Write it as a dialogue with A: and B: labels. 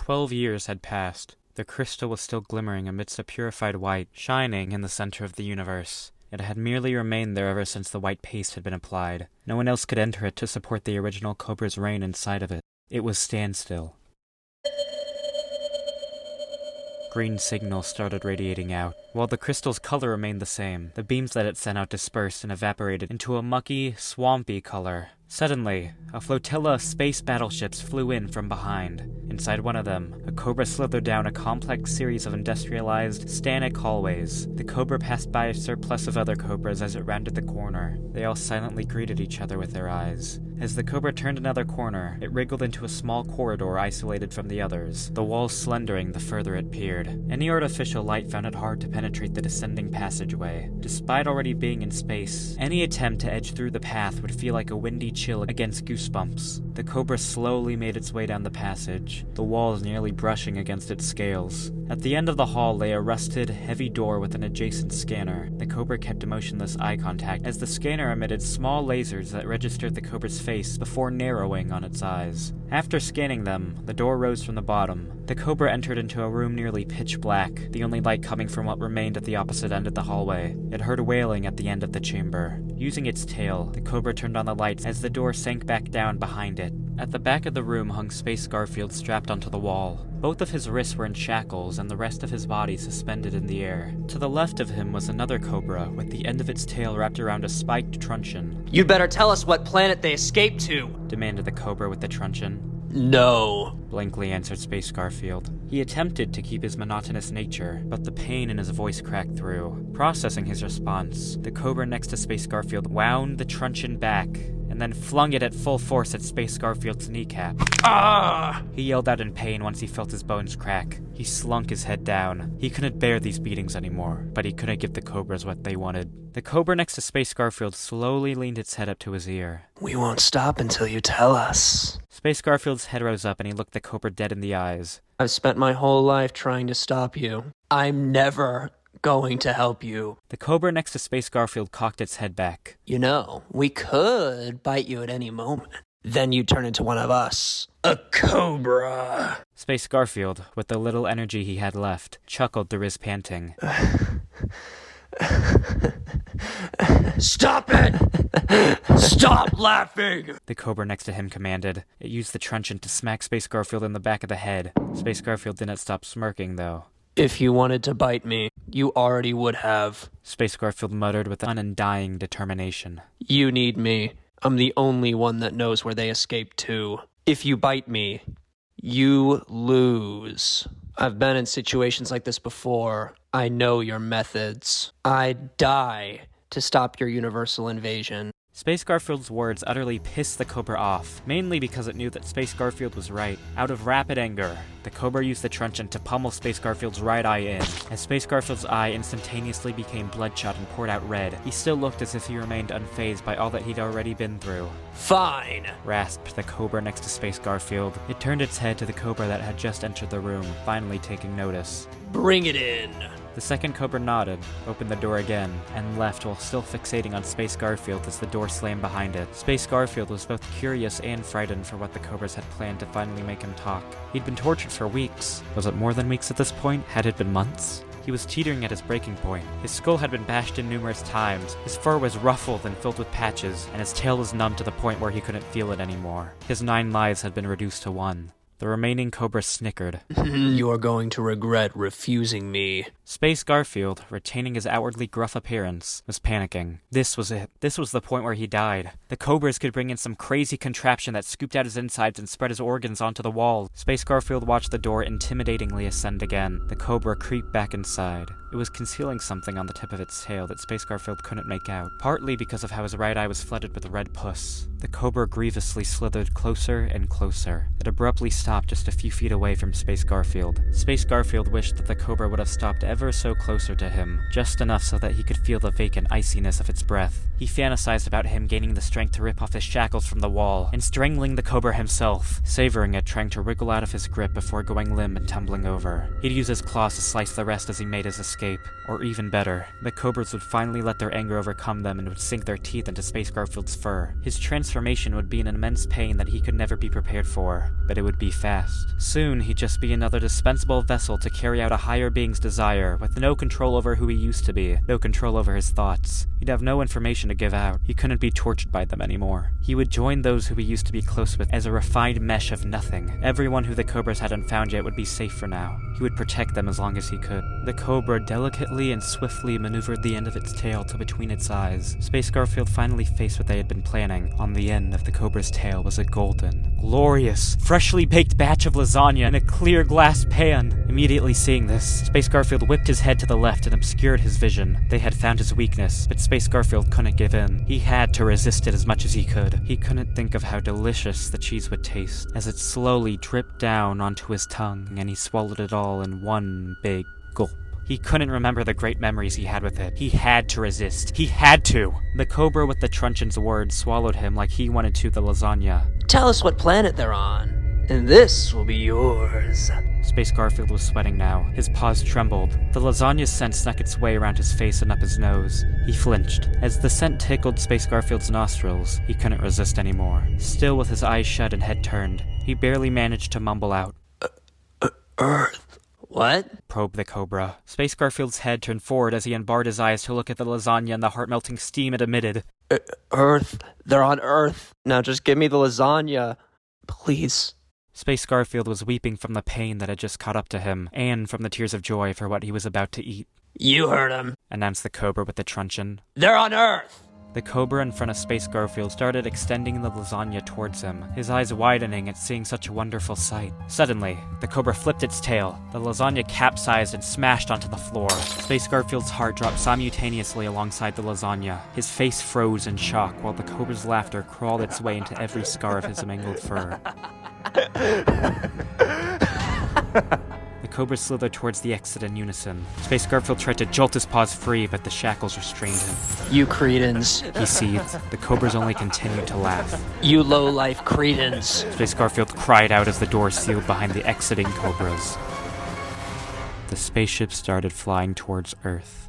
A: 12 years had passed. The crystal was still glimmering amidst a purified white, shining in the center of the universe. It had merely remained there ever since the white paste had been applied. No one else could enter it to support the original Kobrah's reign inside of it. It was standstill. Green signals started radiating out. While the crystal's color remained the same, the beams that it sent out dispersed and evaporated into a mucky, swampy color. Suddenly, a flotilla of space battleships flew in from behind. Inside one of them, a Kobruh slithered down a complex series of industrialized, stanic hallways. The Kobruh passed by a surplus of other Kobruhs as it rounded the corner. They all silently greeted each other with their eyes. As the Kobruh turned another corner, it wriggled into a small corridor isolated from the others, the walls slendering the further it peered. Any artificial light found it hard to penetrate the descending passageway. Despite already being in space, any attempt to edge through the path would feel like a windy chill against goosebumps. The Kobruh slowly made its way down the passage, the walls nearly brushing against its scales. At the end of the hall lay a rusted, heavy door with an adjacent scanner. The Kobruh kept emotionless eye contact as the scanner emitted small lasers that registered the Kobrah's face before narrowing on its eyes. After scanning them, the door rose from the bottom. The Kobruh entered into a room nearly pitch black, the only light coming from what remained at the opposite end of the hallway. It heard wailing at the end of the chamber. Using its tail, the Kobruh turned on the lights as the door sank back down behind it. At the back of the room hung Space Garfield strapped onto the wall. Both of his wrists were in shackles and the rest of his body suspended in the air. To the left of him was another Kobruh, with the end of its tail wrapped around a spiked truncheon.
B: "You'd better tell us what planet they escaped to,"
A: demanded the Kobruh with the truncheon.
B: "No,"
A: blankly answered Space Garfield. He attempted to keep his monotonous nature, but the pain in his voice cracked through. Processing his response, the Kobruh next to Space Garfield wound the truncheon back, and then flung it at full force at Space Garfield's kneecap.
B: Ah!
A: He yelled out in pain once he felt his bones crack. He slunk his head down. He couldn't bear these beatings anymore, but he couldn't give the Kobruhs what they wanted. The Kobruh next to Space Garfield slowly leaned its head up to his ear.
B: "We won't stop until you tell us."
A: Space Garfield's head rose up and he looked the Kobruh dead in the eyes.
B: "I've spent my whole life trying to stop you. I'm never going to help you."
A: The Kobruh next to Space Garfield cocked its head back.
B: "You know, we could bite you at any moment. Then you'd turn into one of us. A Kobruh."
A: Space Garfield, with the little energy he had left, chuckled through his panting.
B: "Stop it! Stop laughing!"
A: The Kobruh next to him commanded. It used the truncheon to smack Space Garfield in the back of the head. Space Garfield didn't stop smirking, though.
B: "If you wanted to bite me, you already would have,"
A: Space Garfield muttered with undying determination.
B: "You need me. I'm the only one that knows where they escaped to. If you bite me, you lose. I've been in situations like this before. I know your methods. I'd die to stop your universal invasion."
A: Space Garfield's words utterly pissed the Kobruh off, mainly because it knew that Space Garfield was right. Out of rapid anger, the Kobruh used the truncheon to pummel Space Garfield's right eye in. As Space Garfield's eye instantaneously became bloodshot and poured out red, he still looked as if he remained unfazed by all that he'd already been through.
B: "Fine,"
A: rasped the Kobruh next to Space Garfield. It turned its head to the Kobruh that had just entered the room, finally taking notice.
B: "Bring it in."
A: The second Kobruh nodded, opened the door again, and left while still fixating on Space Garfield as the door slammed behind it. Space Garfield was both curious and frightened for what the Kobruhs had planned to finally make him talk. He'd been tortured for weeks. Was it more than weeks at this point? Had it been months? He was teetering at his breaking point. His skull had been bashed in numerous times, his fur was ruffled and filled with patches, and his tail was numb to the point where he couldn't feel it anymore. His 9 lives had been reduced to 1. The remaining Kobruh snickered.
B: "You're going to regret refusing me."
A: Space Garfield, retaining his outwardly gruff appearance, was panicking. This was it. This was the point where he died. The Kobruhs could bring in some crazy contraption that scooped out his insides and spread his organs onto the wall. Space Garfield watched the door intimidatingly ascend again. The Kobruh creeped back inside. It was concealing something on the tip of its tail that Space Garfield couldn't make out, partly because of how his right eye was flooded with red pus. The Kobruh grievously slithered closer and closer. It abruptly stopped just a few feet away from Space Garfield. Space Garfield wished that the Kobruh would have stopped ever so closer to him, just enough so that he could feel the vacant iciness of its breath. He fantasized about him gaining the strength to rip off his shackles from the wall, and strangling the Kobruh himself, savoring it, trying to wriggle out of his grip before going limp and tumbling over. He'd use his claws to slice the rest as he made his escape. escape. Or even better, the Kobruhs would finally let their anger overcome them and would sink their teeth into Space Garfield's fur. His transformation would be an immense pain that he could never be prepared for, but it would be fast. Soon, he'd just be another dispensable vessel to carry out a higher being's desire, with no control over who he used to be, no control over his thoughts. He'd have no information to give out. He couldn't be tortured by them anymore. He would join those who he used to be close with as a refined mesh of nothing. Everyone who the Kobruhs hadn't found yet would be safe for now. He would protect them as long as he could. The Kobruh delicately and swiftly maneuvered the end of its tail to between its eyes. Space Garfield finally faced what they had been planning. On the end of the Kobra's tail was a golden, glorious, freshly baked batch of lasagna in a clear glass pan. Immediately seeing this, Space Garfield whipped his head to the left and obscured his vision. They had found his weakness, but Space Garfield couldn't give in. He had to resist it as much as he could. He couldn't think of how delicious the cheese would taste as it slowly dripped down onto his tongue and he swallowed it all in one big gulp. He couldn't remember the great memories he had with it. He had to resist. He had to! The Kobruh with the truncheon's words swallowed him like he wanted to the lasagna.
B: Tell us what planet they're on, and this will be yours.
A: Space Garfield was sweating now. His paws trembled. The lasagna's scent snuck its way around his face and up his nose. He flinched. As the scent tickled Space Garfield's nostrils, he couldn't resist anymore. Still with his eyes shut and head turned, he barely managed to mumble out,
B: Earth. What?
A: Probed the Kobruh. Space Garfield's head turned forward as he unbarred his eyes to look at the lasagna and the heart-melting steam it emitted.
B: Earth. They're on Earth. Now just give me the lasagna. Please.
A: Space Garfield was weeping from the pain that had just caught up to him, and from the tears of joy for what he was about to eat.
B: You heard him,
A: announced the Kobruh with the truncheon.
B: They're on Earth!
A: The Kobruh in front of Space Garfield started extending the lasagna towards him, his eyes widening at seeing such a wonderful sight. Suddenly, the Kobruh flipped its tail. The lasagna capsized and smashed onto the floor. Space Garfield's heart dropped simultaneously alongside the lasagna. His face froze in shock while the Kobra's laughter crawled its way into every scar of his mangled fur. The Kobruh slithered towards the exit in unison. Space Garfield tried to jolt his paws free, but the shackles restrained him.
B: You cretins.
A: He seethed. The Kobruhs only continued to laugh.
B: You low-life cretins.
A: Space Garfield cried out as the door sealed behind the exiting Kobruhs. The spaceship started flying towards Earth.